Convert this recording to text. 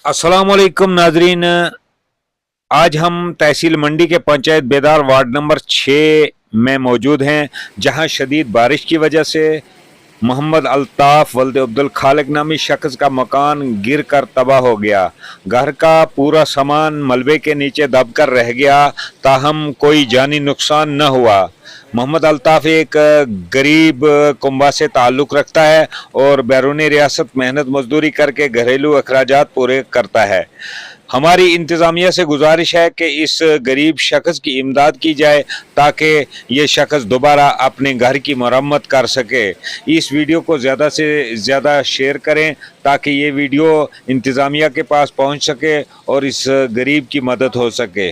अस्सलाम वालेकुम नाजरीन। आज हम तहसील मंडी के पंचायत बेदार वार्ड नंबर 6 में मौजूद हैं, जहां शदीद बारिश की वजह से मोहम्मद अल्ताफ वल्द अब्दुल खालिक नामी शख्स का मकान गिर कर तबाह हो गया। घर का पूरा सामान मलबे के नीचे दबकर रह गया, ताहम कोई जानी नुकसान न हुआ। मोहम्मद अल्ताफ एक गरीब कुंबा से ताल्लुक़ रखता है और बैरूनी रियासत मेहनत मजदूरी करके घरेलू अखराजात पूरे करता है। हमारी इंतज़ामिया से गुजारिश है कि इस गरीब शख्स की इमदाद की जाए ताकि ये शख्स दोबारा अपने घर की मरम्मत कर सके। इस वीडियो को ज़्यादा से ज़्यादा शेयर करें ताकि ये वीडियो इंतज़ामिया के पास पहुंच सके और इस गरीब की मदद हो सके।